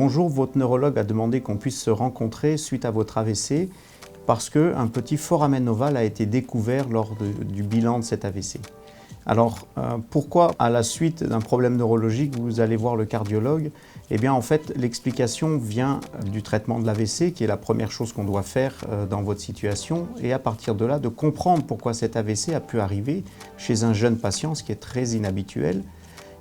Bonjour, votre neurologue a demandé qu'on puisse se rencontrer suite à votre AVC parce qu'un petit foramen ovale a été découvert lors du bilan de cet AVC. Alors, pourquoi à la suite d'un problème neurologique vous allez voir le cardiologue? Eh bien, en fait, l'explication vient du traitement de l'AVC, qui est la première chose qu'on doit faire dans votre situation, et à partir de là, de comprendre pourquoi cet AVC a pu arriver chez un jeune patient, ce qui est très inhabituel.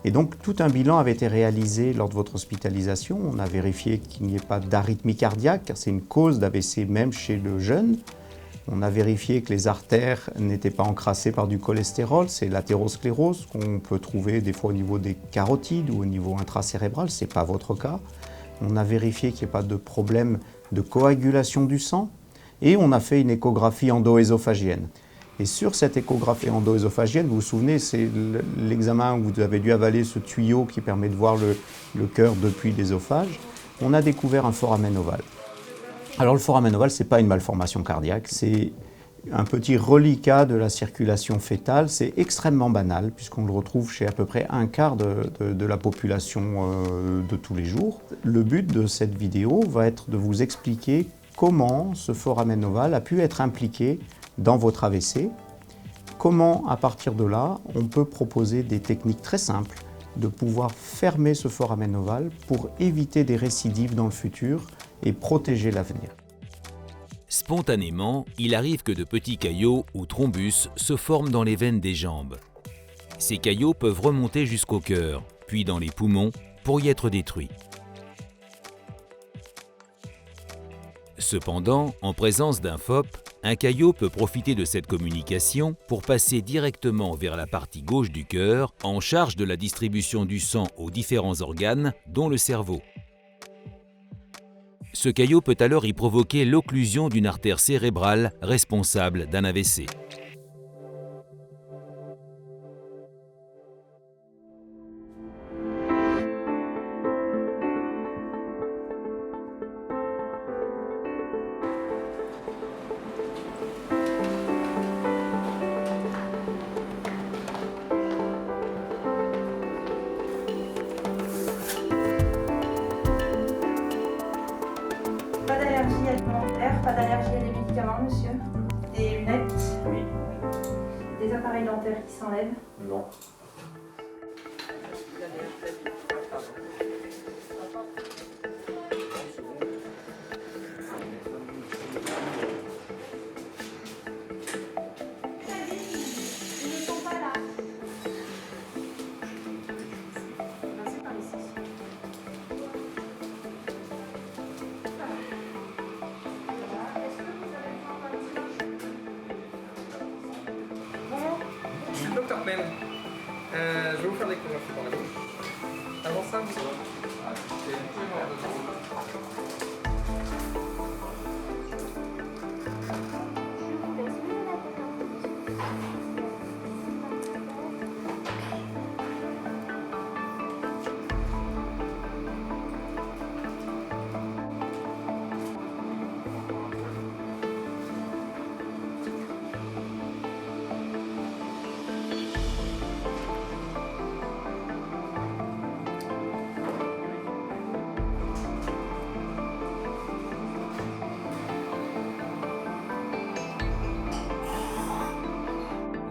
Et donc, tout un bilan avait été réalisé lors de votre hospitalisation. On a vérifié qu'il n'y ait pas d'arythmie cardiaque, car c'est une cause d'AVC même chez le jeune. On a vérifié que les artères n'étaient pas encrassées par du cholestérol, c'est l'athérosclérose qu'on peut trouver des fois au niveau des carotides ou au niveau intracérébral, ce n'est pas votre cas. On a vérifié qu'il n'y ait pas de problème de coagulation du sang et on a fait une échographie endo-ésophagienne. Et sur cette échographie endo-ésophagienne, vous vous souvenez, c'est l'examen où vous avez dû avaler ce tuyau qui permet de voir le cœur depuis l'ésophage. On a découvert un foramen ovale. Alors le foramen ovale, ce n'est pas une malformation cardiaque, c'est un petit reliquat de la circulation fœtale. C'est extrêmement banal puisqu'on le retrouve chez à peu près un quart de la population de tous les jours. Le but de cette vidéo va être de vous expliquer comment ce foramen ovale a pu être impliqué dans votre AVC, comment à partir de là on peut proposer des techniques très simples de pouvoir fermer ce foramen ovale pour éviter des récidives dans le futur et protéger l'avenir. Spontanément, il arrive que de petits caillots ou thrombus se forment dans les veines des jambes. Ces caillots peuvent remonter jusqu'au cœur, puis dans les poumons, pour y être détruits. Cependant, en présence d'un FOP, un caillot peut profiter de cette communication pour passer directement vers la partie gauche du cœur, en charge de la distribution du sang aux différents organes, dont le cerveau. Ce caillot peut alors y provoquer l'occlusion d'une artère cérébrale responsable d'un AVC. Pas d'allergie alimentaire, pas d'allergie à des médicaments, monsieur? Des lunettes? Oui. Des appareils dentaires qui s'enlèvent? Non. Ils ne sont pas là. C'est par ici. Bonjour, je suis le docteur Ben. Je vais vous faire l'échographie dans la bouche. Avant ça, vous pouvez voir dedans.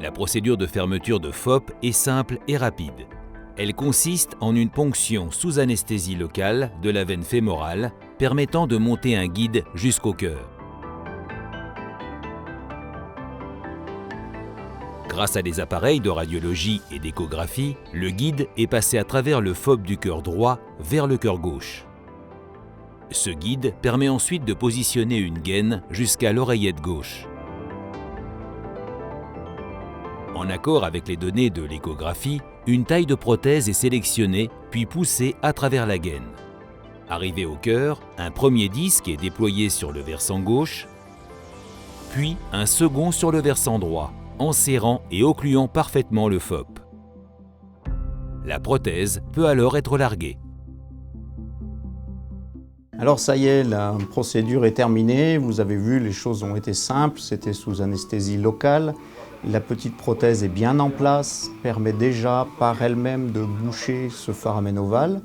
La procédure de fermeture de FOP est simple et rapide. Elle consiste en une ponction sous anesthésie locale de la veine fémorale, permettant de monter un guide jusqu'au cœur. Grâce à des appareils de radiologie et d'échographie, le guide est passé à travers le FOP du cœur droit vers le cœur gauche. Ce guide permet ensuite de positionner une gaine jusqu'à l'oreillette gauche. En accord avec les données de l'échographie, une taille de prothèse est sélectionnée puis poussée à travers la gaine. Arrivé au cœur, un premier disque est déployé sur le versant gauche, puis un second sur le versant droit, enserrant et occluant parfaitement le FOP. La prothèse peut alors être larguée. Alors ça y est, la procédure est terminée. Vous avez vu, les choses ont été simples, c'était sous anesthésie locale. La petite prothèse est bien en place, permet déjà par elle-même de boucher ce foramen ovale.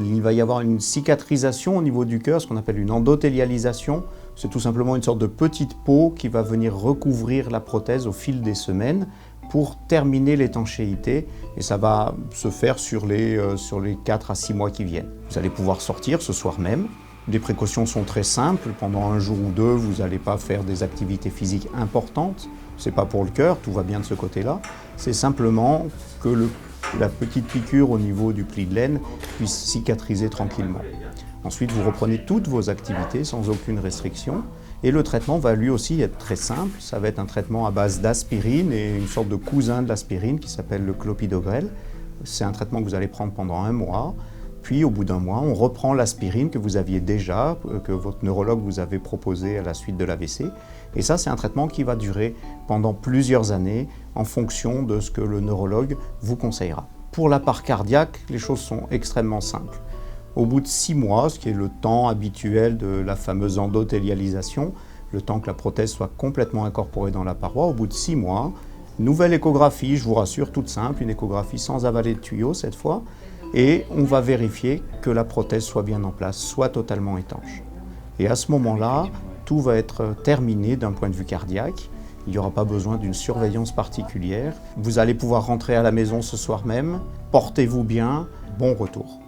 Il va y avoir une cicatrisation au niveau du cœur, ce qu'on appelle une endothélialisation. C'est tout simplement une sorte de petite peau qui va venir recouvrir la prothèse au fil des semaines pour terminer l'étanchéité, et ça va se faire sur les 4 à 6 mois qui viennent. Vous allez pouvoir sortir ce soir même. Les précautions sont très simples. Pendant un jour ou deux, vous n'allez pas faire des activités physiques importantes. Ce n'est pas pour le cœur, tout va bien de ce côté-là. C'est simplement que la petite piqûre au niveau du pli de laine puisse cicatriser tranquillement. Ensuite, vous reprenez toutes vos activités sans aucune restriction. Et le traitement va lui aussi être très simple. Ça va être un traitement à base d'aspirine et une sorte de cousin de l'aspirine qui s'appelle le clopidogrel. C'est un traitement que vous allez prendre pendant 1 mois. Puis, au bout d'1 mois, on reprend l'aspirine que vous aviez déjà, que votre neurologue vous avait proposé à la suite de l'AVC. Et ça, c'est un traitement qui va durer pendant plusieurs années en fonction de ce que le neurologue vous conseillera. Pour la part cardiaque, les choses sont extrêmement simples. Au bout de 6 mois, ce qui est le temps habituel de la fameuse endothélialisation, le temps que la prothèse soit complètement incorporée dans la paroi, au bout de 6 mois, nouvelle échographie, je vous rassure, toute simple, une échographie sans avaler de tuyau cette fois, et on va vérifier que la prothèse soit bien en place, soit totalement étanche. Et à ce moment-là, tout va être terminé d'un point de vue cardiaque. Il n'y aura pas besoin d'une surveillance particulière. Vous allez pouvoir rentrer à la maison ce soir même. Portez-vous bien. Bon retour.